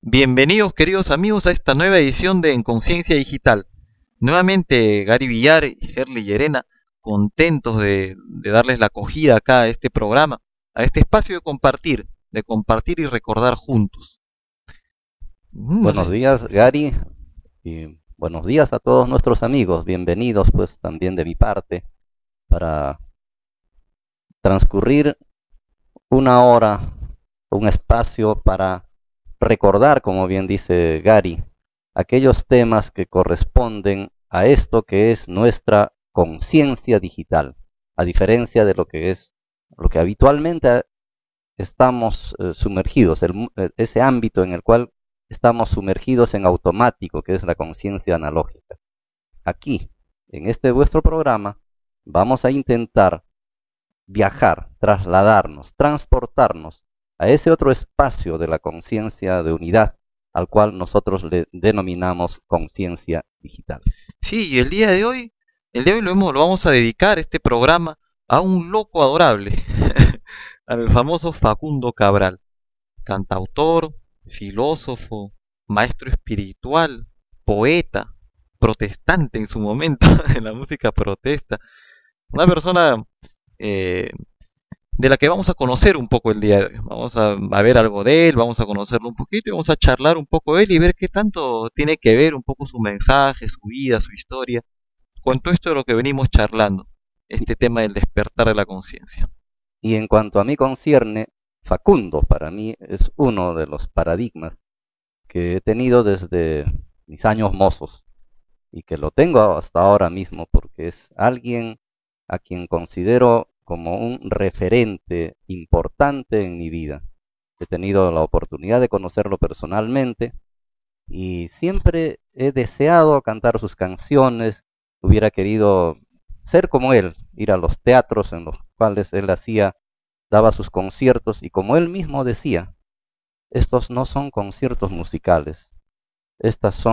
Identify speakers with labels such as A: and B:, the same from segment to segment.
A: Bienvenidos queridos amigos a esta nueva edición de En Conciencia Digital. Nuevamente Gary Villar y Herly Llerena, contentos de darles la acogida acá a este programa, a este espacio de compartir y recordar juntos. No sé
B: Buenos días, Gary, y buenos días a todos nuestros amigos. Bienvenidos, pues, también de mi parte, para transcurrir una hora, un espacio para recordar, como bien dice Gary, aquellos temas que corresponden a esto que es nuestra conciencia digital, a diferencia de lo que es lo que habitualmente estamos sumergidos, ese ámbito en el cual estamos sumergidos en automático, que es la conciencia analógica. Aquí, en este vuestro programa, vamos a intentar viajar, trasladarnos, transportarnos a ese otro espacio de la conciencia de unidad, al cual nosotros le denominamos conciencia digital.
A: Sí, y el día de hoy lo vamos a dedicar este programa a un loco adorable, al famoso Facundo Cabral, cantautor, filósofo, maestro espiritual, poeta, protestante en su momento, en la música protesta, una persona eh, de la que vamos a conocer un poco el día de hoy. Vamos a ver algo de él, vamos a conocerlo un poquito y vamos a charlar un poco de él y ver qué tanto tiene que ver un poco su mensaje, su vida, su historia, con todo esto de lo que venimos charlando, este tema del despertar de la conciencia.
B: Y en cuanto a mí concierne, Facundo para mí es uno de los paradigmas que he tenido desde mis años mozos y que lo tengo hasta ahora mismo porque es alguien a quien considero como un referente importante en mi vida. He tenido la oportunidad de conocerlo personalmente y siempre he deseado cantar sus canciones, hubiera querido ser como él, ir a los teatros en los cuales él daba sus conciertos y como él mismo decía, estos no son conciertos musicales, estas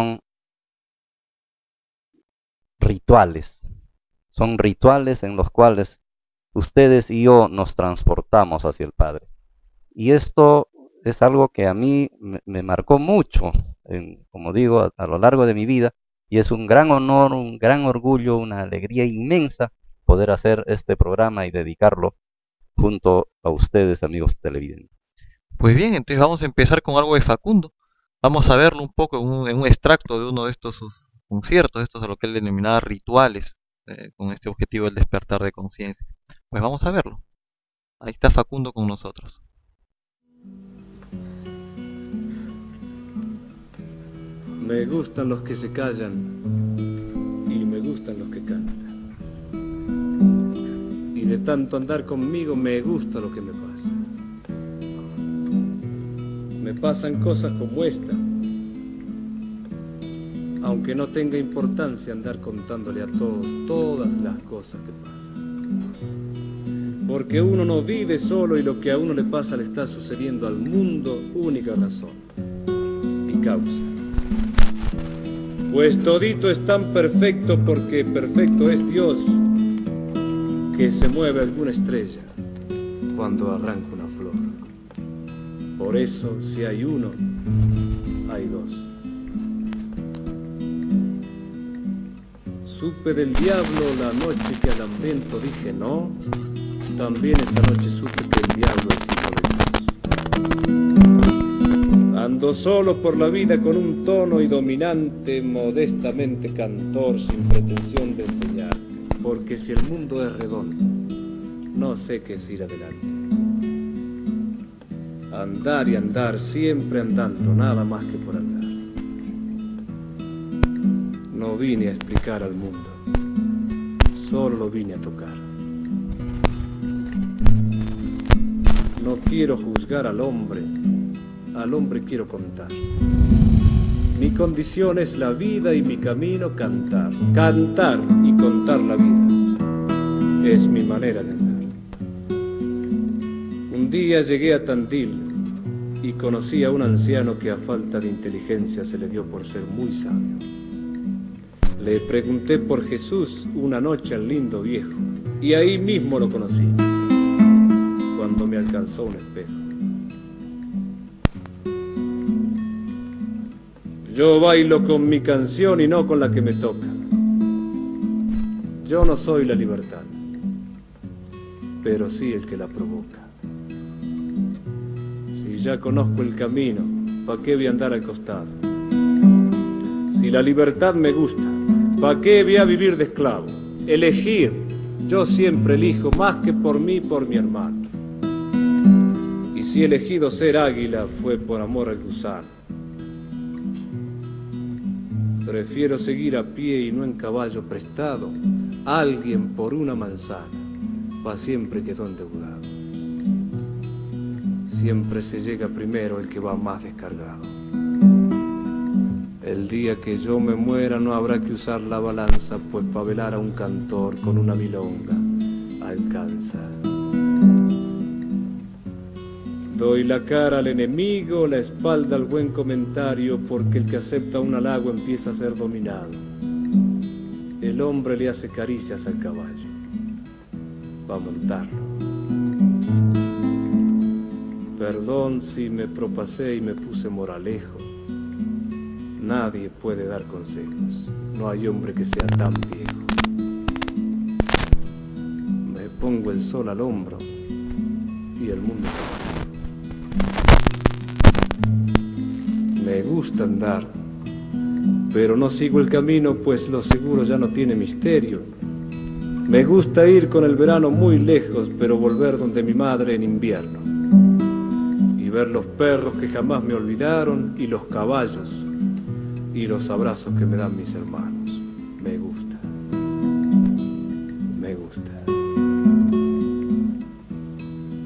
B: rituales, son rituales en los cuales ustedes y yo nos transportamos hacia el Padre. Y esto es algo que a mí me marcó mucho, como digo, a lo largo de mi vida, y es un gran honor, un gran orgullo, una alegría inmensa poder hacer este programa y dedicarlo junto a ustedes, amigos televidentes.
A: Pues bien, entonces vamos a empezar con algo de Facundo. Vamos a verlo un poco en un extracto de uno de estos sus conciertos, estos de lo que él denominaba rituales, con este objetivo del despertar de conciencia. Pues vamos a verlo. Ahí está Facundo con nosotros.
C: Me gustan los que se callan y me gustan los que cantan. Y de tanto andar conmigo me gusta lo que me pasa. Me pasan cosas como esta, aunque no tenga importancia andar contándole a todos todas las cosas que pasan. Porque uno no vive solo y lo que a uno le pasa le está sucediendo al mundo, única razón y causa. Pues todito es tan perfecto porque perfecto es Dios, que se mueve alguna estrella cuando arranca una flor. Por eso, si hay uno, hay dos. Supe del diablo la noche que al hambriento dije no, también esa noche supe que el diablo es hijo de Dios. Ando solo por la vida con un tono y dominante, modestamente cantor, sin pretensión de enseñar, porque si el mundo es redondo, no sé qué es ir adelante. Andar y andar, siempre andando, nada más que por andar. No vine a explicar al mundo, solo lo vine a tocar. No quiero juzgar al hombre quiero contar. Mi condición es la vida y mi camino cantar. Cantar y contar la vida es mi manera de andar. Un día llegué a Tandil y conocí a un anciano que a falta de inteligencia se le dio por ser muy sabio. Le pregunté por Jesús una noche al lindo viejo y ahí mismo lo conocí, cuando me alcanzó un espejo. Yo bailo con mi canción y no con la que me toca. Yo no soy la libertad, pero sí el que la provoca. Si ya conozco el camino, ¿pa' qué voy a andar al costado? Si la libertad me gusta, ¿pa' qué voy a vivir de esclavo? Elegir, yo siempre elijo más que por mí, por mi hermano. Y si he elegido ser águila fue por amor al gusano. Prefiero seguir a pie y no en caballo prestado. Alguien por una manzana, pa' siempre quedó endeudado. Siempre se llega primero el que va más descargado. El día que yo me muera no habrá que usar la balanza, pues pa' velar a un cantor con una milonga alcanza. Doy la cara al enemigo, la espalda al buen comentario, porque el que acepta un halago empieza a ser dominado. El hombre le hace caricias al caballo pa' montarlo. Perdón si me propasé y me puse moralejo. Nadie puede dar consejos, no hay hombre que sea tan viejo. Me pongo el sol al hombro y el mundo se va. Me gusta andar, pero no sigo el camino, pues lo seguro ya no tiene misterio. Me gusta ir con el verano muy lejos, pero volver donde mi madre en invierno. Y ver los perros que jamás me olvidaron, y los caballos, y los abrazos que me dan mis hermanos. Me gusta, me gusta,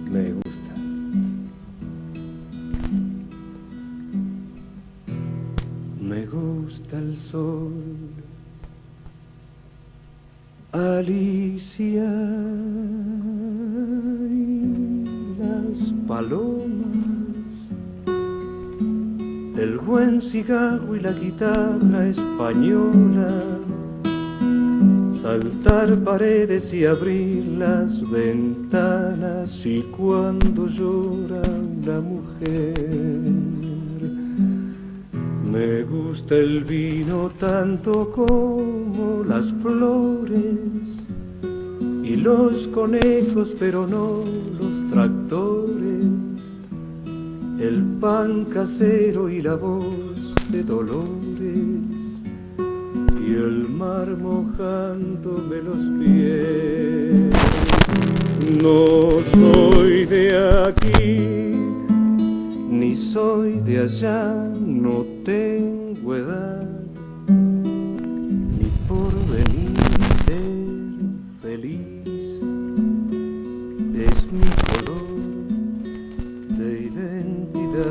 C: me gusta. Me gusta el sol, Alicia, y las palomas, el buen cigarro y la guitarra española, saltar paredes y abrir las ventanas, y cuando llora una mujer. Me gusta el vino tanto como las flores y los conejos, pero no los tractores, el pan casero y la voz de Dolores, y el mar mojándome los pies. No soy de aquí, ni soy de allá, no tengo edad, ni por venir ser feliz. Es mi color de identidad.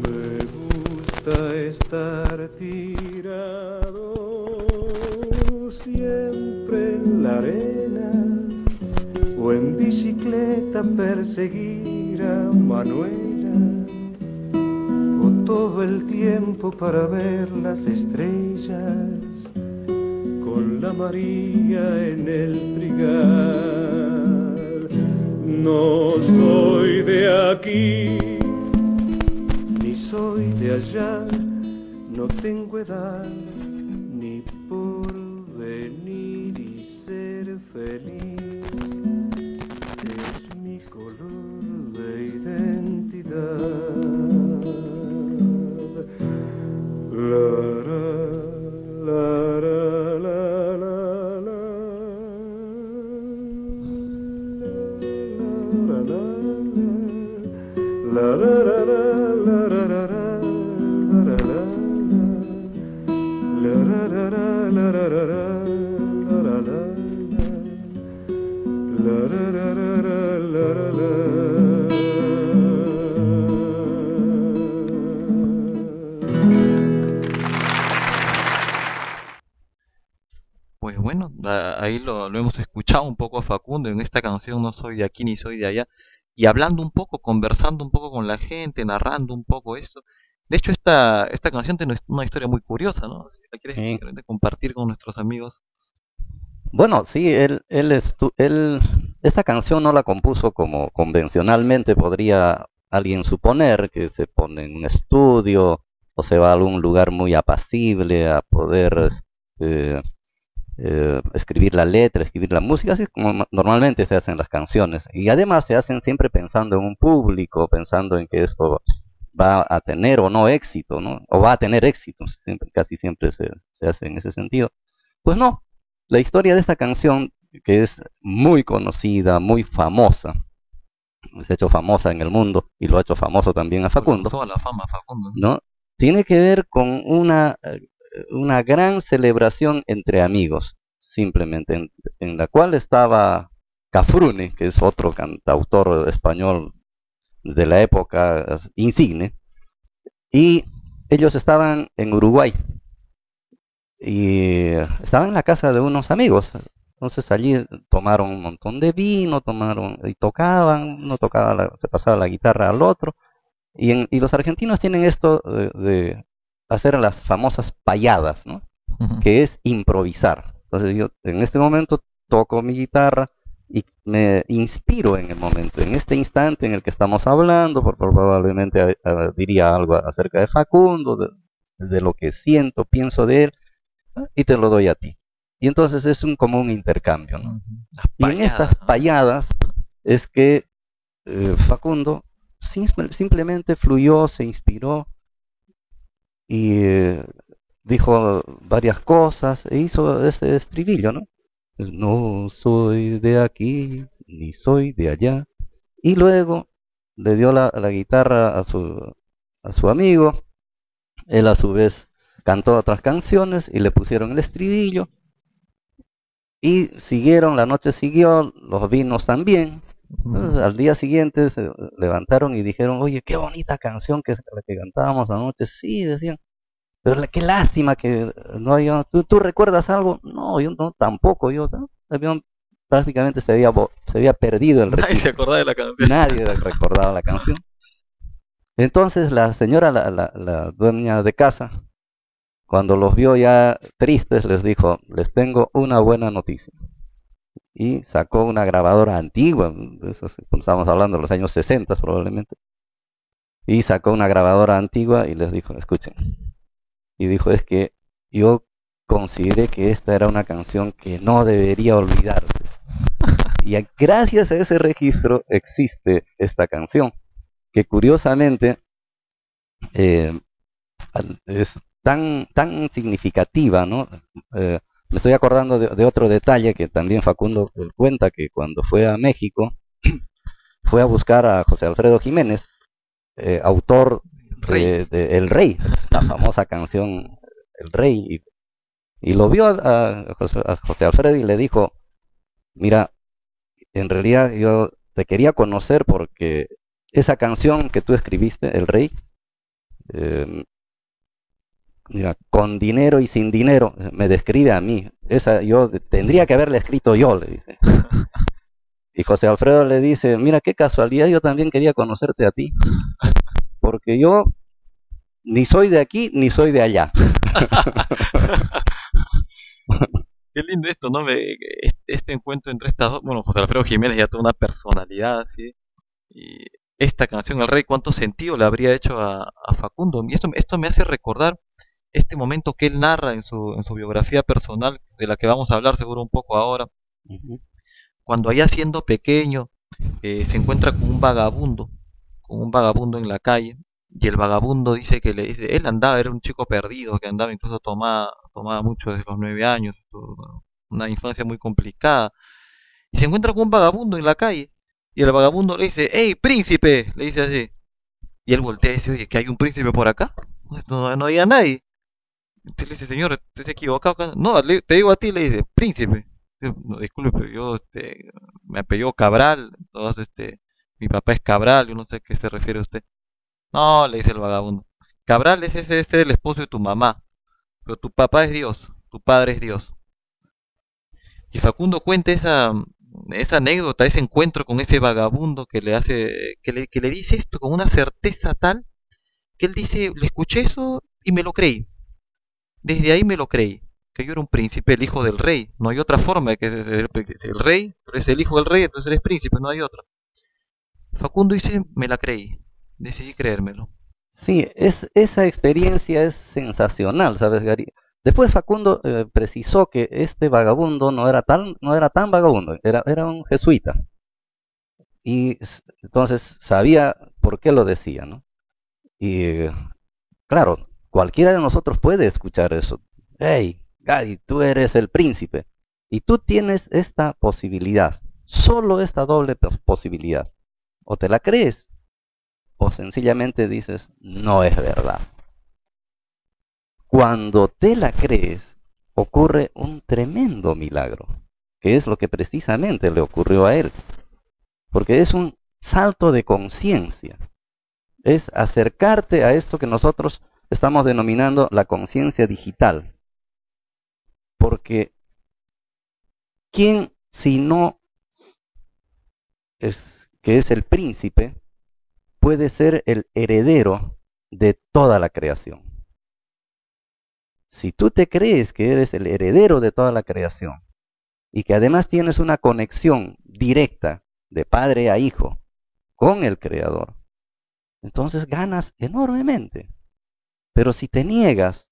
C: Me gusta estar tirado siempre en la arena, o en bicicleta perseguir a Manuela, o todo el tiempo para ver las estrellas con la María en el trigal. No soy de aquí, ni soy de allá, no tengo edad, ni por venir y ser feliz. Es mi color de identidad. La, la, la, la, la, la, la, la, la,
A: Pues bueno, ahí lo hemos escuchado un poco a Facundo en esta canción No soy de aquí ni soy de allá, y hablando un poco, conversando un poco con la gente, narrando un poco eso. De hecho, esta canción tiene una historia muy curiosa, ¿no? Si la quieres
B: Sí.
A: compartir con nuestros amigos.
B: Bueno, sí, esta canción no la compuso como convencionalmente podría alguien suponer que se pone en un estudio o se va a algún lugar muy apacible a poder eh, escribir la letra, escribir la música, así es como normalmente se hacen las canciones. Y además se hacen siempre pensando en un público, pensando en que esto va a tener o no éxito, ¿no? O va a tener éxito, siempre, casi siempre se hace en ese sentido. Pues no, la historia de esta canción, que es muy conocida, muy famosa, se ha hecho famosa en el mundo y lo ha hecho famoso también a Facundo,
A: Toda la fama, Facundo.
B: ¿no? Tiene que ver con una gran celebración entre amigos, simplemente, en la cual estaba Cafrune, que es otro cantautor español de la época insigne, y ellos estaban en Uruguay y estaban en la casa de unos amigos. Entonces allí tomaron un montón de vino, tomaron y tocaban, uno tocaba se pasaba la guitarra al otro. Y los argentinos tienen esto de hacer las famosas payadas, ¿no? Que es improvisar. Entonces yo en este momento toco mi guitarra y me inspiro en el momento, en este instante en el que estamos hablando, probablemente diría algo acerca de Facundo, de lo que siento, pienso de él, ¿no? Y te lo doy a ti. Y entonces es como un intercambio, ¿no? Y en estas payadas es que Facundo simplemente fluyó, se inspiró y dijo varias cosas e hizo ese estribillo, ¿no? No soy de aquí, ni soy de allá. Y luego le dio la guitarra a su amigo, él a su vez cantó otras canciones y le pusieron el estribillo. Y siguieron, la noche siguió, los vinos también. Entonces, al día siguiente se levantaron y dijeron, oye, qué bonita canción que es la que cantábamos anoche. Sí, decían, pero qué lástima que no hay. ¿Tú recuerdas algo? No, yo no, tampoco. Prácticamente se había perdido el ritmo.
A: Nadie se acordaba de la canción.
B: Nadie recordaba la canción. Entonces la señora, la dueña de casa, cuando los vio ya tristes, les dijo, les tengo una buena noticia. Y sacó una grabadora antigua, estamos hablando de los años 60 probablemente, y sacó una grabadora antigua y les dijo, escuchen, y dijo, es que yo consideré que esta era una canción que no debería olvidarse, y gracias a ese registro existe esta canción, que curiosamente es tan significativa, ¿no? Me estoy acordando de otro detalle que también Facundo cuenta, que cuando fue a México, fue a buscar a José Alfredo Jiménez, autor de El Rey, la famosa canción El Rey, y lo vio a José Alfredo y le dijo, mira, en realidad yo te quería conocer porque esa canción que tú escribiste, El Rey, mira, con dinero y sin dinero, me describe a mí. Esa yo tendría que haberla escrito yo, le dice. Y José Alfredo le dice, mira qué casualidad, yo también quería conocerte a ti. Porque yo ni soy de aquí ni soy de allá.
A: Qué lindo esto, ¿no? Este encuentro entre estas dos. Bueno, José Alfredo Jiménez ya tuvo una personalidad así. Y esta canción, El Rey, ¿cuánto sentido le habría hecho a Facundo? Y esto me hace recordar este momento que él narra en su biografía personal, de la que vamos a hablar seguro un poco ahora, cuando allá siendo pequeño se encuentra con un vagabundo en la calle, y el vagabundo dice que le dice, él andaba, era un chico perdido, que andaba, incluso tomaba mucho desde los 9 años, una infancia muy complicada, y se encuentra con un vagabundo en la calle, y el vagabundo le dice, hey príncipe, le dice así, y él voltea y dice, oye, ¿que hay un príncipe por acá? No había nadie. Entonces le dice, señor, ¿te has equivocado acá? No, te digo a ti, le dice, príncipe. No, disculpe, pero yo me apellido Cabral, entonces mi papá es Cabral, yo no sé a qué se refiere usted. No, le dice el vagabundo. Cabral es el esposo de tu mamá, pero tu papá es Dios, tu padre es Dios. Y Facundo cuenta esa anécdota, ese encuentro con ese vagabundo que le hace, que le dice esto con una certeza tal, que él dice, le escuché eso y me lo creí. Desde ahí me lo creí, que yo era un príncipe, el hijo del rey. No hay otra forma de que el rey, pero es el hijo del rey, entonces eres príncipe, no hay otra. Facundo dice, me la creí. decidí creérmelo.
B: Sí, esa experiencia es sensacional, ¿sabes, Gary? Después Facundo precisó que este vagabundo no era tan vagabundo, era un jesuita. Y entonces sabía por qué lo decía, ¿no? Y claro, cualquiera de nosotros puede escuchar eso. Hey, Gary, tú eres el príncipe. Y tú tienes esta posibilidad, solo esta doble posibilidad. O te la crees, o sencillamente dices, no es verdad. Cuando te la crees, ocurre un tremendo milagro, que es lo que precisamente le ocurrió a él, porque es un salto de conciencia, es acercarte a esto que nosotros estamos denominando la conciencia digital, porque ¿quién si no es que es el príncipe puede ser el heredero de toda la creación? Si tú te crees que eres el heredero de toda la creación y que además tienes una conexión directa de padre a hijo con el Creador, entonces ganas enormemente. Pero si te niegas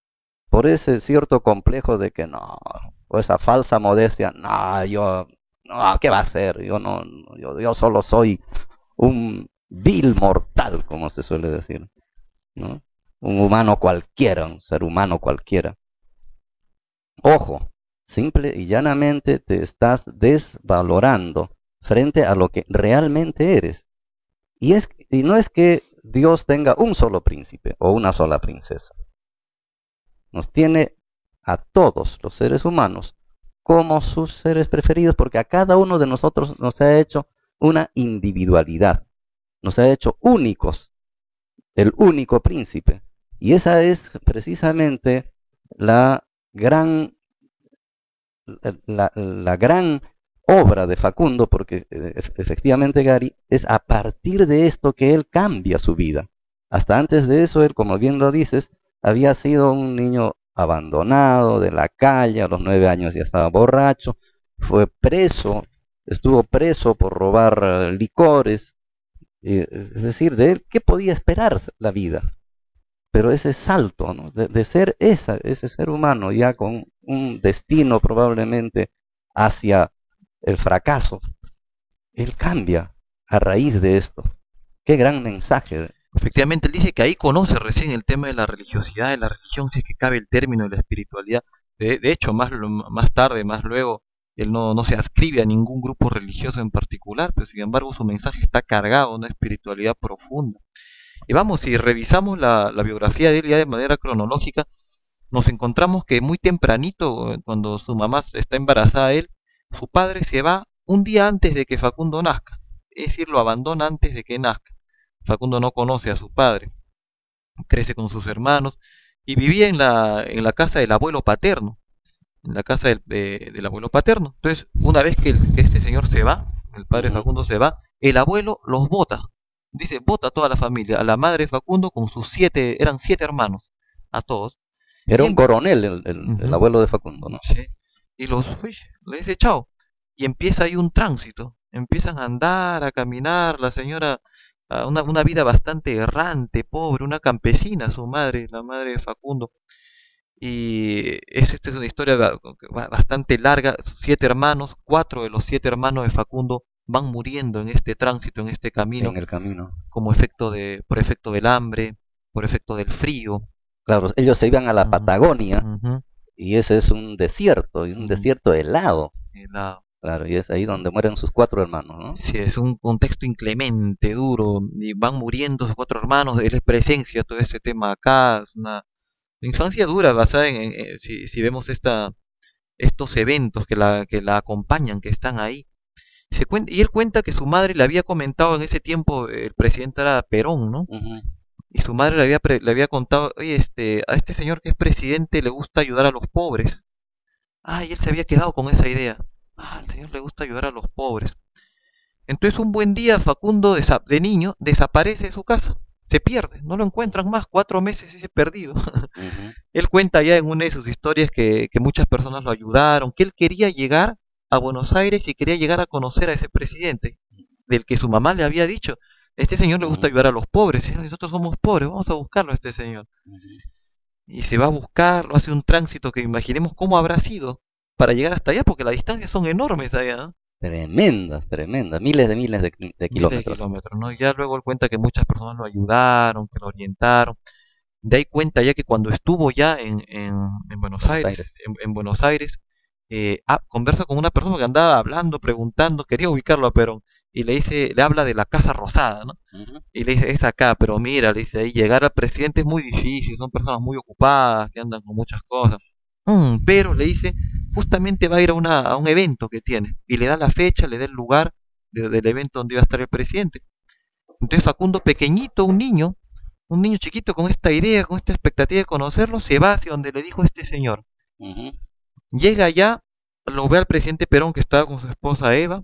B: por ese cierto complejo de que no, o esa falsa modestia, no, ¿qué va a ser? Yo solo soy un vil mortal, como se suele decir, ¿no? Un humano cualquiera, un ser humano cualquiera. Ojo, simple y llanamente te estás desvalorando frente a lo que realmente eres. Y no es que Dios tenga un solo príncipe o una sola princesa. Nos tiene a todos los seres humanos como sus seres preferidos, porque a cada uno de nosotros nos ha hecho una individualidad, nos ha hecho únicos, el único príncipe. Y esa es precisamente la gran, la gran obra de Facundo, porque efectivamente Gary, es a partir de esto que él cambia su vida. Hasta antes de eso, él, como bien lo dices, había sido un niño abandonado de la calle, a los 9 años ya estaba borracho, fue preso, estuvo preso por robar licores, es decir, de él, ¿qué podía esperar la vida? Pero ese salto, ¿no? de ser ese ser humano ya con un destino probablemente hacia el fracaso, él cambia a raíz de esto. Qué gran mensaje.
A: Efectivamente, él dice que ahí conoce recién el tema de la religiosidad, de la religión, si es que cabe el término de la espiritualidad. De hecho, más tarde, más luego, él no se adscribe a ningún grupo religioso en particular, pero sin embargo su mensaje está cargado de una espiritualidad profunda. Y vamos, si revisamos la biografía de él ya de manera cronológica, nos encontramos que muy tempranito, cuando su mamá está embarazada de él, su padre se va un día antes de que Facundo nazca, es decir, lo abandona antes de que nazca. Facundo no conoce a su padre, crece con sus hermanos y vivía en la casa del abuelo paterno, en la casa del abuelo paterno. Entonces, una vez que este señor se va, el padre Facundo se va, el abuelo los bota. Dice, bota a toda la familia, a la madre de Facundo con sus eran 7 hermanos, a todos.
B: Era
A: Y
B: un coronel el abuelo de Facundo, ¿no?
A: sí, y le dice chao. Y empieza ahí un tránsito. Empiezan a andar, a caminar, la señora, una vida bastante errante, pobre, una campesina, su madre, la madre de Facundo. Y esta es una historia bastante larga. 7 hermanos, 4 de los 7 hermanos de Facundo van muriendo en este tránsito, en este camino,
B: En el camino.
A: como por efecto del hambre, por efecto del frío.
B: Claro, ellos se iban a la
A: Ujú,
B: Patagonia
A: ujú,
B: y ese es un desierto, y un
A: ujú.
B: desierto helado.
A: Helado.
B: Claro, y es ahí donde mueren sus 4 hermanos, ¿no?
A: Sí, es un contexto inclemente, duro, y van muriendo sus 4 hermanos, él es presencia todo este tema acá, es una infancia dura basada si vemos estos eventos que la acompañan, que están ahí. Y él cuenta que su madre le había comentado en ese tiempo, el presidente era Perón, ¿no?
B: Ujú.
A: Y su madre le había contado, oye, a este señor que es presidente le gusta ayudar a los pobres. Ah, y él se había quedado con esa idea. Ah, al señor le gusta ayudar a los pobres. Entonces un buen día Facundo de niño desaparece de su casa, se pierde, no lo encuentran más, 4 meses ese perdido.
B: Ujú.
A: Él cuenta ya en una de sus historias que muchas personas lo ayudaron, que él quería llegar a Buenos Aires y quería llegar a conocer a ese presidente, del que su mamá le había dicho, Este señor le gusta
B: Ujú,
A: ayudar a los pobres. Nosotros somos pobres, vamos a buscarlo a este señor.
B: ujú.
A: Y se va a buscarlo, hace un tránsito que imaginemos cómo habrá sido para llegar hasta allá, porque las distancias son enormes allá, ¿no?
B: Tremendas, tremendas, miles de
A: Miles de
B: kilómetros.
A: kilómetros, ¿no? Ya luego él cuenta que muchas personas lo ayudaron, que lo orientaron. De ahí cuenta ya que cuando estuvo ya en Buenos
B: Buenos
A: Aires,
B: Aires.
A: en Buenos Aires, conversa con una persona que andaba hablando, preguntando, quería ubicarlo a Perón, y le dice, le habla de la Casa Rosada, ¿no?
B: Ujú,
A: Y le dice, es acá, pero mira, le dice, ahí llegar al presidente es muy difícil, son personas muy ocupadas, que andan con muchas cosas. Pero le dice, justamente va a ir a un evento que tiene, y le da la fecha, le da el lugar del evento donde iba a estar el presidente. Entonces Facundo, pequeñito, un niño chiquito con esta idea, con esta expectativa de conocerlo, se va hacia donde le dijo este señor.
B: ujú,
A: Llega allá, lo ve al presidente Perón que estaba con su esposa Eva,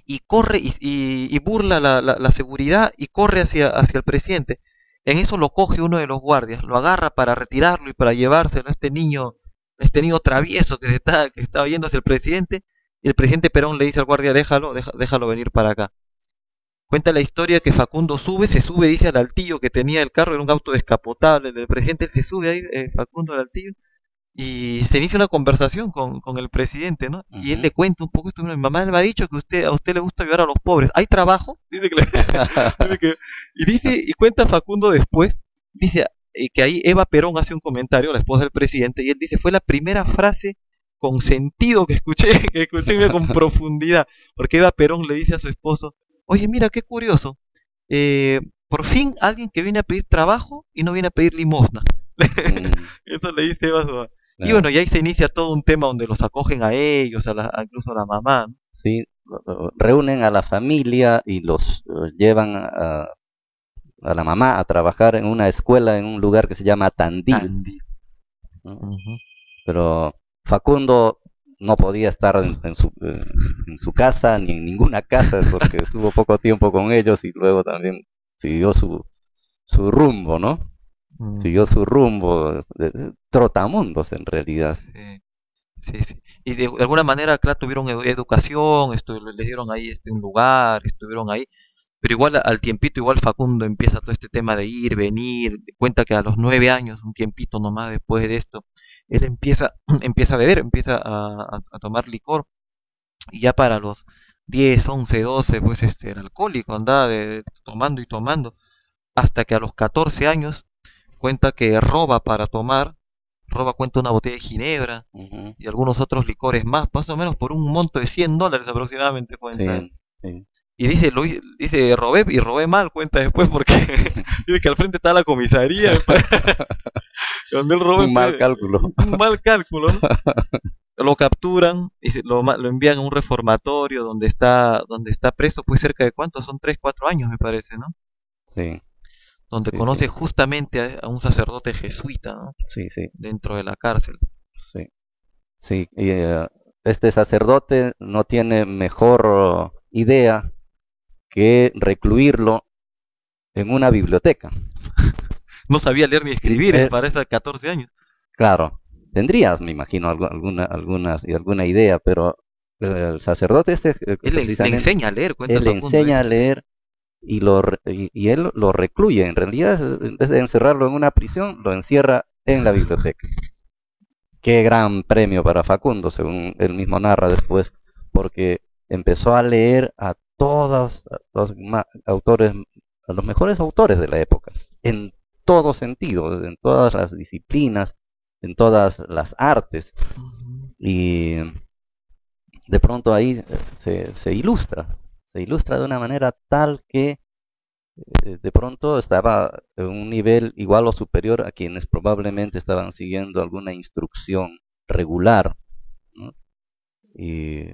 A: y corre y burla la seguridad y corre hacia el presidente. En eso lo coge uno de los guardias, lo agarra para retirarlo y para llevárselo a este niño travieso que estaba yendo hacia el presidente, y el presidente Perón le dice al guardia, déjalo venir para acá. Cuenta la historia que Facundo se sube, dice, al altillo que tenía el carro, era un auto descapotable del presidente, él se sube ahí, Facundo al altillo, y se inicia una conversación con el presidente, ¿no? Y él
B: ujú.
A: le cuenta un poco esto, mi mamá me ha dicho que a usted le gusta ayudar a los pobres, ¿hay trabajo? Dice que, dice que, y cuenta Facundo después, dice que ahí Eva Perón hace un comentario, la esposa del presidente, y él dice, fue la primera frase con sentido que escuché, que escuché con profundidad, porque Eva Perón le dice a su esposo, oye, mira, qué curioso, por fin alguien que viene a pedir trabajo y no viene a pedir limosna.
B: Mm,
A: Eso le dice Eva a y bueno,
B: claro.
A: y ahí se inicia todo un tema donde los acogen a ellos, incluso a la mamá, ¿no?
B: Sí, reúnen a la familia y los llevan a la mamá a trabajar en una escuela en un lugar que se llama Tandil,
A: Tandil.
B: ¿no?
A: Ujú.
B: Pero Facundo no podía estar en su casa ni en ninguna casa porque estuvo poco tiempo con ellos y luego también siguió su rumbo, ¿no? Siguió
A: Ujú.
B: su rumbo, trotamundos en realidad.
A: Sí, sí, sí. Y de alguna manera, claro, tuvieron educación, les dieron ahí un lugar, estuvieron ahí, pero igual al tiempito, igual Facundo empieza todo este tema de ir, venir, cuenta que a los 9 años, un tiempito nomás después de esto, él empieza a beber, empieza a tomar licor, y ya para los 10 11 12 pues era alcohólico, andaba tomando y tomando, hasta que a los 14 años cuenta que roba para tomar, cuenta una botella de ginebra
B: Ujú.
A: y algunos otros licores más o menos por un monto de $100 aproximadamente, cuenta él.
B: Sí, sí.
A: Y dice, robé y robé mal, cuenta después, porque dice que al frente está la comisaría, donde él robó,
B: Un mal
A: entonces,
B: cálculo.
A: un mal cálculo, ¿no? Lo capturan y lo envían a un reformatorio donde está preso, pues cerca de cuánto, son 3 4 años me parece, ¿no?
B: Sí,
A: Donde
B: sí, sí,
A: conoce justamente a un sacerdote jesuita, ¿no?
B: sí, sí,
A: Dentro de la cárcel.
B: sí. Sí, y, este sacerdote no tiene mejor idea que recluirlo en una biblioteca.
A: No sabía leer ni escribir
B: Eh,
A: para esos 14 años.
B: claro, tendrías, me imagino, alguna idea, pero el sacerdote este,
A: Le
B: precisamente,
A: enseña a leer, cuenta
B: él le
A: Facundo,
B: enseña a
A: dice.
B: leer y él lo recluye. En realidad, en vez de encerrarlo en una prisión, lo encierra en la biblioteca. Qué gran premio para Facundo, según él mismo narra después, porque empezó a leer a todos los autores, a los mejores autores de la época, en todo sentido, en todas las disciplinas, en todas las artes,
A: Ujú.
B: y de pronto ahí se ilustra de una manera tal que de pronto estaba en un nivel igual o superior a quienes probablemente estaban siguiendo alguna instrucción regular, ¿no? Y,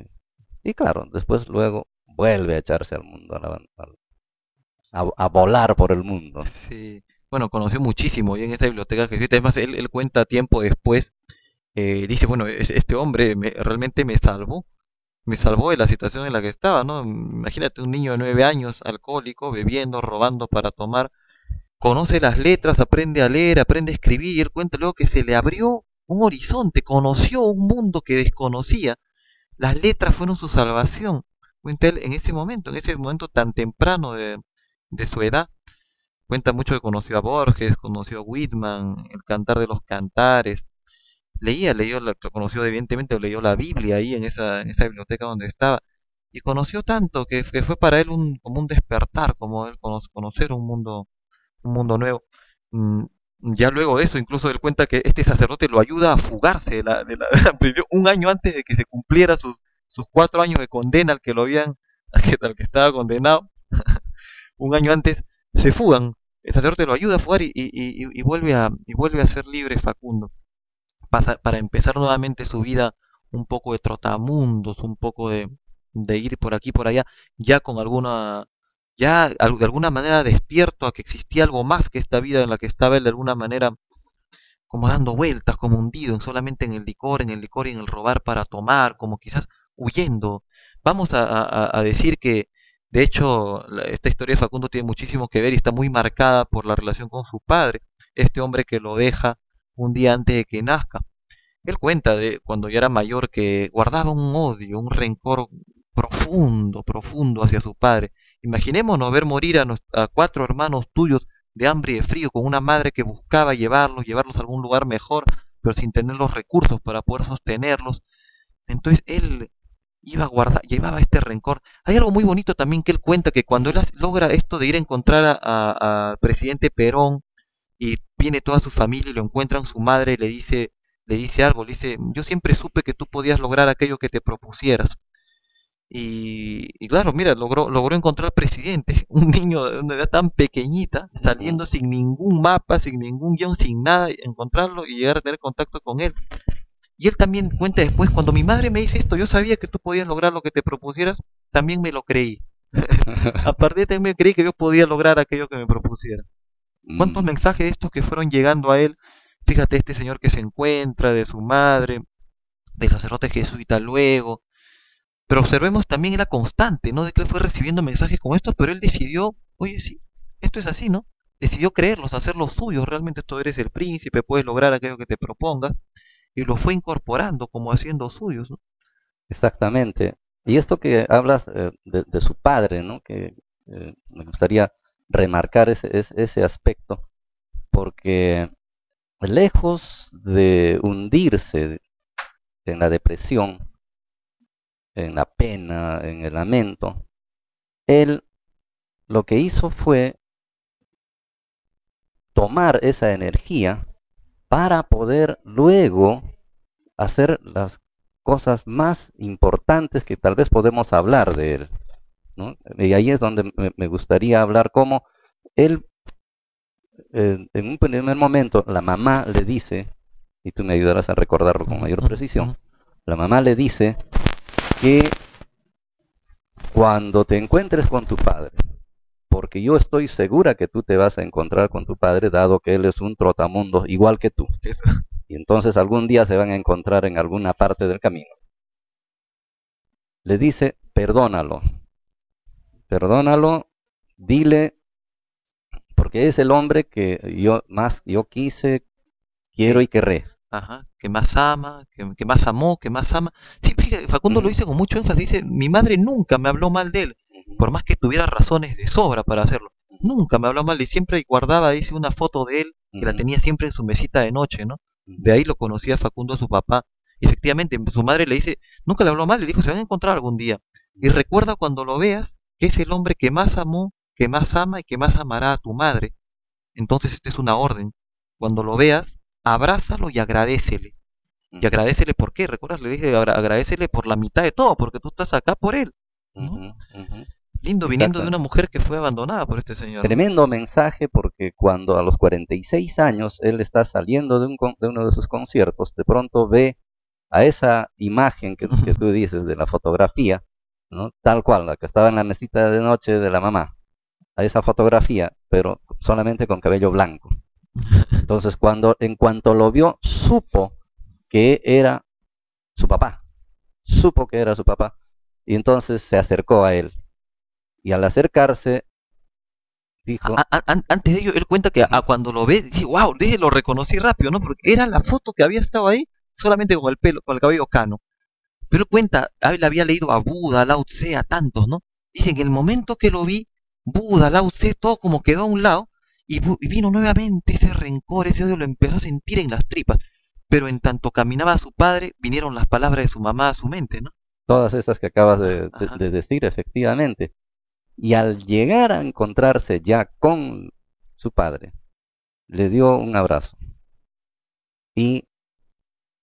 B: y claro, después luego vuelve a echarse al mundo, a volar por el mundo.
A: Sí. Bueno, conoció muchísimo y en esa biblioteca jesuita. Es más, él cuenta tiempo después, dice, bueno, este hombre realmente me salvó de la situación en la que estaba, ¿no? Imagínate un niño de 9 años, alcohólico, bebiendo, robando para tomar, conoce las letras, aprende a leer, aprende a escribir, y él cuenta luego que se le abrió un horizonte, conoció un mundo que desconocía. Las letras fueron su salvación. Cuenta él en ese momento tan temprano de su edad. Cuenta mucho que conoció a Borges, conoció a Whitman, el Cantar de los Cantares. Conoció evidentemente, leyó la Biblia ahí en esa biblioteca donde estaba. Y conoció tanto que fue para él como un despertar, como él conocer un mundo nuevo. Mm, Ya luego de eso, incluso él cuenta que este sacerdote lo ayuda a fugarse de la, de la prisión un año antes de que se cumpliera sus 4 años de condena al que lo habían, al que estaba condenado. Un año antes se fugan. El sacerdote lo ayuda a fugar y vuelve a ser libre Facundo. Para empezar nuevamente su vida un poco de trotamundos, un poco de ir por aquí por allá, ya con alguna, de alguna manera despierto a que existía algo más que esta vida en la que estaba él de alguna manera como dando vueltas, como hundido solamente en el licor y en el robar para tomar, como quizás huyendo. Vamos a decir que, de hecho, esta historia de Facundo tiene muchísimo que ver y está muy marcada por la relación con su padre, este hombre que lo deja un día antes de que nazca. Él cuenta de cuando ya era mayor que guardaba un odio, un rencor profundo, profundo hacia su padre. Imaginémonos ver morir a 4 hermanos tuyos de hambre y de frío, con una madre que buscaba llevarlos a algún lugar mejor, pero sin tener los recursos para poder sostenerlos. Entonces él llevaba este rencor. Hay algo muy bonito también que él cuenta, que cuando él logra esto de ir a encontrar al presidente Perón, y viene toda su familia y lo encuentran, su madre le dice algo, le dice, yo siempre supe que tú podías lograr aquello que te propusieras. Y claro, mira, logró encontrar al presidente, un niño de una edad tan pequeñita, saliendo sin ningún mapa, sin ningún guión, sin nada, encontrarlo y llegar a tener contacto con él. Y él también cuenta después, cuando mi madre me dice esto, yo sabía que tú podías lograr lo que te propusieras, también me lo creí. A partir de ahí también me creí que yo podía lograr aquello que me propusiera. ¿Cuántos
B: Mm,
A: mensajes de estos que fueron llegando a él? Fíjate, este señor que se encuentra, de su madre, del sacerdote jesuita luego. Pero observemos también la constante, ¿no? De que él fue recibiendo mensajes como estos, pero él decidió, oye, sí, esto es así, ¿no? Decidió creerlos, hacerlos suyos. Realmente tú eres el príncipe, puedes lograr aquello que te propongas. Y lo fue incorporando como haciendo suyos, ¿no?
B: exactamente. Y esto que hablas de su padre, ¿no? Que me gustaría remarcar ese aspecto, porque lejos de hundirse en la depresión, en la pena, en el lamento, él lo que hizo fue tomar esa energía para poder luego hacer las cosas más importantes que tal vez podemos hablar de él, ¿no? Y ahí es donde me gustaría hablar cómo él, en un primer momento, la mamá le dice, y tú me ayudarás a recordarlo con mayor precisión, la mamá le dice que cuando te encuentres con tu padre, porque yo estoy segura que tú te vas a encontrar con tu padre, dado que él es un trotamundo igual que tú. Y entonces algún día se van a encontrar en alguna parte del camino. Le dice, perdónalo, perdónalo, dile, porque es el hombre que yo quise, quiero y querré.
A: Ajá, que más ama, que más amó, que más ama. Sí, fíjate, Facundo lo
B: Ujú,
A: dice con mucho énfasis, dice, mi madre nunca me habló mal de él,
B: ujú,
A: por más que tuviera razones de sobra para hacerlo. Nunca me habló mal y siempre guardaba, dice, una foto de él que la
B: ujú,
A: tenía siempre en su mesita de noche, ¿no? De
B: ujú,
A: ahí lo conocía Facundo a su papá. Y efectivamente, su madre le dice, nunca le habló mal, le dijo, se van a encontrar algún día. Y recuerda cuando lo veas, que es el hombre que más amó, que más ama y que más amará a tu madre. Entonces esta es una orden. Cuando lo veas, abrázalo y agradécele. Y
B: ujú,
A: agradécele por qué, ¿recuerdas? Le dije, agradécele por la mitad de todo, porque tú estás acá por él, ¿no?
B: ujú, ujú.
A: Lindo, viniendo de
B: Exactamente.
A: una mujer que fue abandonada por este señor, ¿no?
B: Tremendo mensaje porque cuando a los 46 años él está saliendo de uno de sus conciertos, de pronto ve a esa imagen que tú dices de la fotografía, ¿no? Tal cual, la que estaba en la mesita de noche de la mamá, a esa fotografía, pero solamente con cabello blanco. Entonces, en cuanto lo vio, supo que era su papá, supo que era su papá, y entonces se acercó a él. Y al acercarse, dijo,
A: Antes de ello, él cuenta que
B: ujú,
A: cuando lo ve, dice, wow, dije, lo reconocí rápido, ¿no? Porque era la foto que había estado ahí, solamente con el pelo, con el cabello cano. Pero él cuenta, él había leído a Buda, a Lao Tse, a tantos, ¿no? Dice, en el momento que lo vi, Buda, Lao Tse, todo como quedó a un lado, y vino nuevamente ese rencor, ese odio lo empezó a sentir en las tripas. Pero en tanto caminaba a su padre, vinieron las palabras de su mamá a su mente, ¿no?
B: Todas esas que acabas
A: Ajá.
B: de decir, efectivamente. Y al llegar a encontrarse ya con su padre, le dio un abrazo y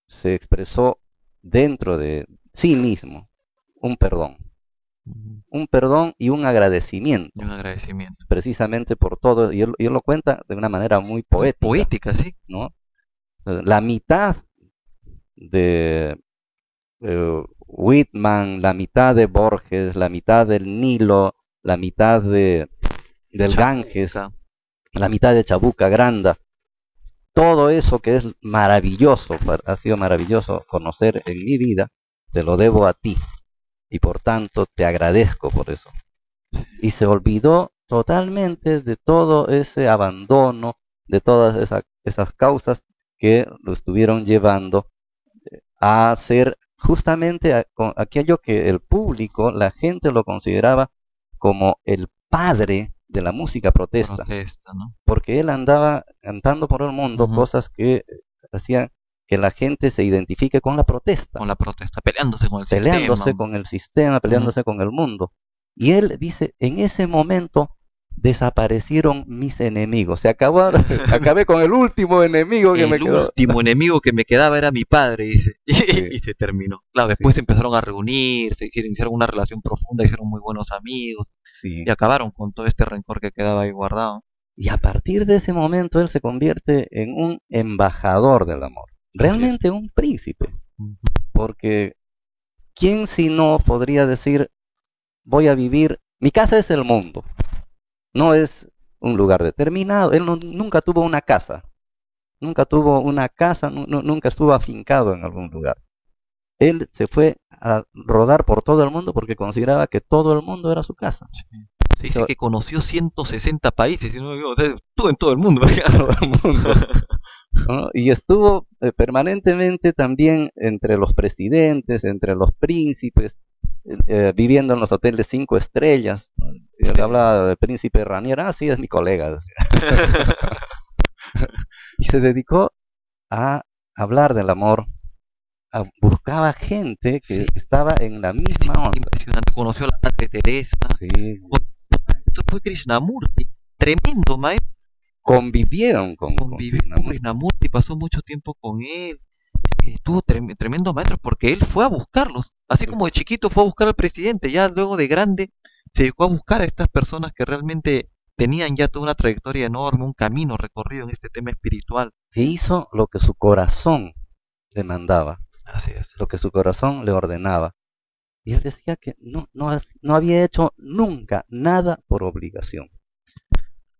B: se expresó dentro de sí mismo
A: Ujú.
B: un perdón y un
A: Y
B: agradecimiento,
A: un agradecimiento.
B: precisamente por todo, y él lo cuenta de una manera muy
A: Muy
B: poética,
A: poética, ¿sí?
B: ¿no? La mitad de Whitman, la mitad de Borges, la mitad del Nilo, la mitad del Ganges,
A: Chabuca.
B: la mitad de Chabuca Granda, todo eso que es maravilloso, ha sido maravilloso conocer en mi vida, te lo debo a ti y por tanto te agradezco por eso. Y se olvidó totalmente de todo ese abandono, de todas esas causas que lo estuvieron llevando a hacer justamente aquello que el público, la gente lo consideraba como el padre de la música protesta,
A: Protesta, ¿no?
B: porque él andaba cantando por el mundo
A: Ujú.
B: cosas que hacían que la gente se identifique con la protesta,
A: Con la protesta, peleándose con el sistema.
B: peleándose con el sistema,
A: Ujú.
B: peleándose con el mundo. Y él dice, en ese momento desaparecieron mis enemigos, acabé con el último enemigo que me
A: El
B: quedó.
A: último enemigo que me quedaba era mi padre, dice.
B: Sí,
A: Y se terminó. Claro,
B: sí,
A: después empezaron a reunirse, hicieron una relación profunda, hicieron muy buenos amigos
B: sí.
A: y acabaron con todo este rencor que quedaba ahí guardado.
B: Y a partir de ese momento él se convierte en un embajador del amor,
A: Así es.
B: realmente un príncipe,
A: Ujú.
B: porque ¿quién si no podría decir, voy a vivir, mi casa es el mundo, no es un lugar determinado, él nunca tuvo una casa, nunca estuvo afincado en algún lugar. Él se fue a rodar por todo el mundo porque consideraba que todo el mundo era su casa.
A: Sí. Se
B: Y
A: dice
B: se
A: que conoció 160 países, y no digo, o sea, estuvo en todo el mundo.
B: todo el mundo, ¿no? Y estuvo permanentemente también entre los presidentes, entre los príncipes, viviendo en los hoteles 5 estrellas. Y él hablaba del príncipe Ranier, ah, sí, es mi colega, decía. Y se dedicó a hablar del amor, buscaba gente que
A: Sí,
B: estaba en la misma onda.
A: impresionante. Conoció a la Madre Teresa.
B: Sí,
A: Esto fue Krishnamurti, tremendo maestro.
B: convivieron con
A: Convivió con
B: Krishnamurti.
A: Krishnamurti, pasó mucho tiempo con él. Estuvo tremendo maestro porque él fue a buscarlos. Así como de chiquito fue a buscar al presidente, ya luego de grande se dedicó a buscar a estas personas que realmente tenían ya toda una trayectoria enorme, un camino recorrido en este tema espiritual.
B: Que hizo lo que su corazón le mandaba,
A: Así es.
B: lo que su corazón le ordenaba. Y él decía que no había hecho nunca nada por obligación.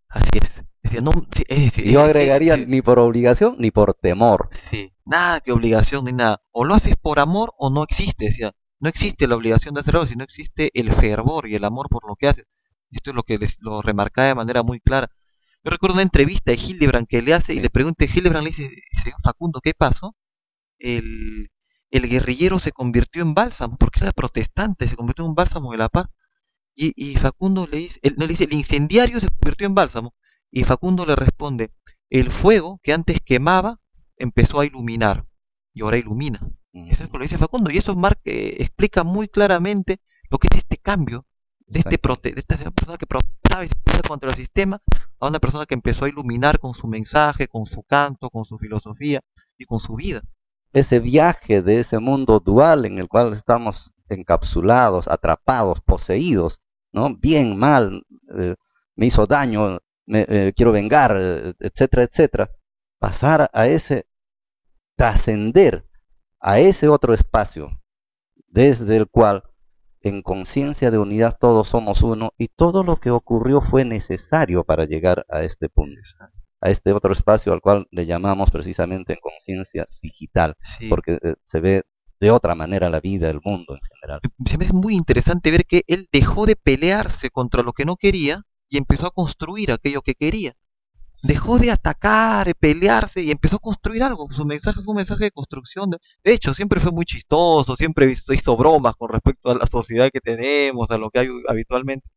A: Así es. Decía, no, sí,
B: Y yo agregaría ni por obligación ni por temor.
A: sí, nada que obligación ni nada. O lo haces por amor o no existe. Decía, no existe la obligación de hacerlo, sino existe el fervor y el amor por lo que haces. Esto es lo que lo remarcaba de manera muy clara. Yo recuerdo una entrevista de Hildebrand que le hace y
B: Sí,
A: le pregunta, Hildebrand le dice, señor Facundo, ¿qué pasó? El, el guerrillero se convirtió en bálsamo, porque era protestante, se convirtió en un bálsamo de la paz. Y Facundo le dice, no, le dice, el incendiario se convirtió en bálsamo. Y Facundo le responde, el fuego que antes quemaba empezó a iluminar y ahora ilumina. Eso es lo que lo dice Facundo y eso explica muy claramente lo que es este cambio de esta persona que protestaba y se puso contra el sistema a una persona que empezó a iluminar con su mensaje, con su canto, con su filosofía y con su vida.
B: ese viaje de ese mundo dual en el cual estamos encapsulados, atrapados, poseídos, ¿no? Bien, mal, me hizo daño, quiero vengar, etcétera, etcétera. Pasar a ese, trascender a ese otro espacio desde el cual en conciencia de unidad todos somos uno y todo lo que ocurrió fue necesario para llegar a este punto, a este otro espacio al cual le llamamos precisamente en conciencia digital,
A: Sí,
B: porque se ve de otra manera la vida, el mundo en general.
A: se me hace muy interesante ver que él dejó de pelearse contra lo que no quería y empezó a construir aquello que quería. Dejó de atacar, de pelearse y empezó a construir algo. Su mensaje fue un mensaje de construcción. De hecho, siempre fue muy chistoso, siempre hizo bromas con respecto a la sociedad que tenemos, a lo que hay habitualmente.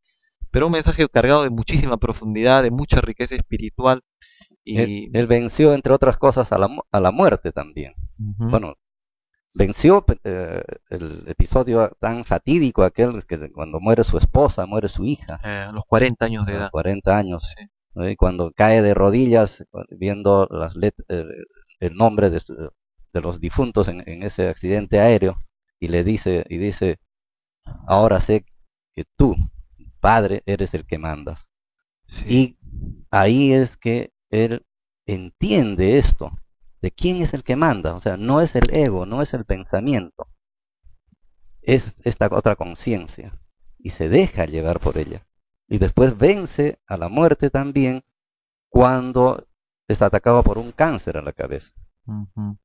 A: pero un mensaje cargado de muchísima profundidad, de mucha riqueza espiritual. Y
B: Él venció, entre otras cosas, a la muerte también.
A: ujú,
B: Bueno, venció el episodio tan fatídico aquel que cuando muere su esposa, muere su hija,
A: a los 40 años de
B: a los
A: edad.
B: 40 años,
A: Sí.
B: ¿no? Y cuando cae de rodillas viendo el nombre de los difuntos en ese accidente aéreo y dice, ahora sé que tú, Padre, eres el que mandas.
A: Sí.
B: Y ahí es que él entiende esto, de quién es el que manda. O sea, no es el ego, no es el pensamiento, es esta otra conciencia. Y se deja llevar por ella. Y después vence a la muerte también cuando está atacado por un cáncer a la cabeza.
A: Ujú.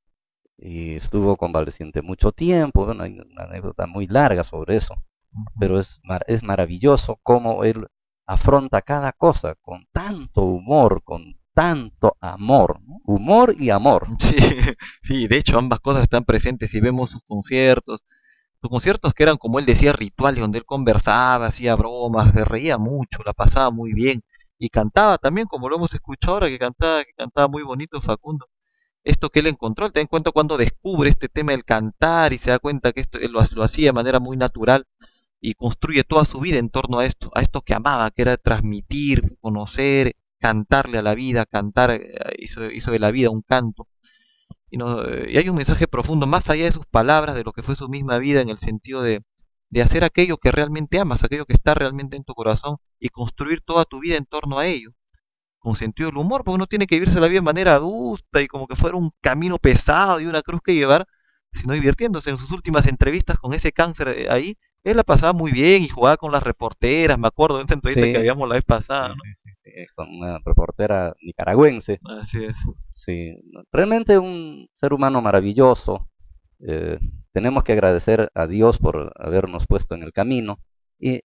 B: Y estuvo convaleciente mucho tiempo. Bueno, hay una anécdota muy larga sobre eso. Pero es maravilloso cómo él afronta cada cosa con tanto humor, con tanto amor, ¿no? Humor y amor.
A: Sí, sí, de hecho ambas cosas están presentes. Si vemos sus conciertos que eran, como él decía, rituales, donde él conversaba, hacía bromas, se reía mucho, la pasaba muy bien y cantaba también, como lo hemos escuchado ahora, que cantaba muy bonito Facundo. Esto que él encontró, él te da cuenta cuando descubre este tema del cantar y se da cuenta que esto él lo hacía de manera muy natural y construye toda su vida en torno a esto que amaba, que era transmitir, conocer, cantarle a la vida, cantar, hizo de la vida un canto. Y, no, y hay un mensaje profundo, más allá de sus palabras, de lo que fue su misma vida, en el sentido de hacer aquello que realmente amas, aquello que está realmente en tu corazón, y construir toda tu vida en torno a ello, con sentido del humor, porque uno tiene que vivirse la vida de manera adusta y como que fuera un camino pesado y una cruz que llevar, sino divirtiéndose. En sus últimas entrevistas con ese cáncer ahí, él la pasaba muy bien y jugaba con las reporteras, me acuerdo de esa entrevista que
B: Sí,
A: habíamos la vez pasada,
B: sí,
A: ¿no?
B: sí, sí, sí, con una reportera nicaragüense.
A: Así es.
B: Sí, no, realmente un ser humano maravilloso. Eh, tenemos que agradecer a Dios por habernos puesto en el camino y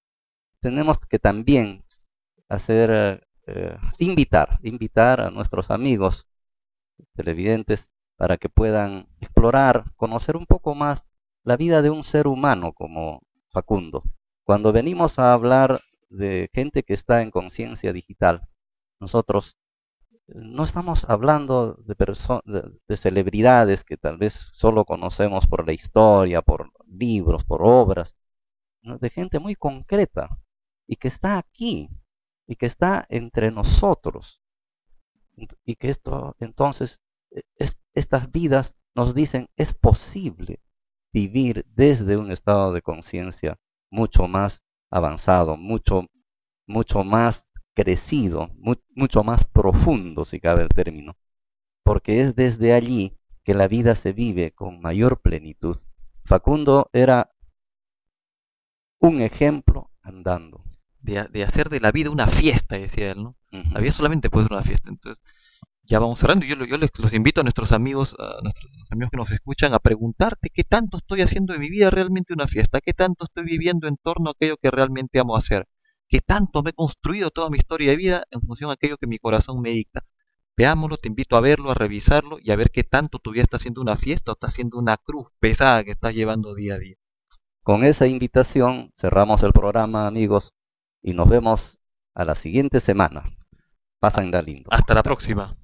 B: tenemos que también invitar a nuestros amigos televidentes para que puedan explorar, conocer un poco más la vida de un ser humano como Facundo. Cuando venimos a hablar de gente que está en conciencia digital, nosotros no estamos hablando de celebridades que tal vez solo conocemos por la historia, por libros, por obras, ¿no? De gente muy concreta y que está aquí y que está entre nosotros y que esto entonces estas vidas nos dicen es posible vivir desde un estado de conciencia mucho más avanzado, mucho más crecido, mucho más profundo, si cabe el término, porque es desde allí que la vida se vive con mayor plenitud. Facundo era un ejemplo andando.
A: De hacer de la vida una fiesta, decía él, ¿no? La
B: Ujú.
A: vida solamente puede ser una fiesta. Entonces, ya vamos cerrando. Yo los invito a nuestros amigos que nos escuchan, a preguntarte qué tanto estoy haciendo de mi vida realmente una fiesta, qué tanto estoy viviendo en torno a aquello que realmente amo hacer, qué tanto me he construido toda mi historia de vida en función a aquello que mi corazón me dicta. Veámoslo, te invito a verlo, a revisarlo y a ver qué tanto tu vida está haciendo una fiesta o está haciendo una cruz pesada que estás llevando día a día.
B: Con esa invitación cerramos el programa, amigos, y nos vemos a la siguiente semana. Pásenla lindo.
A: Hasta la próxima.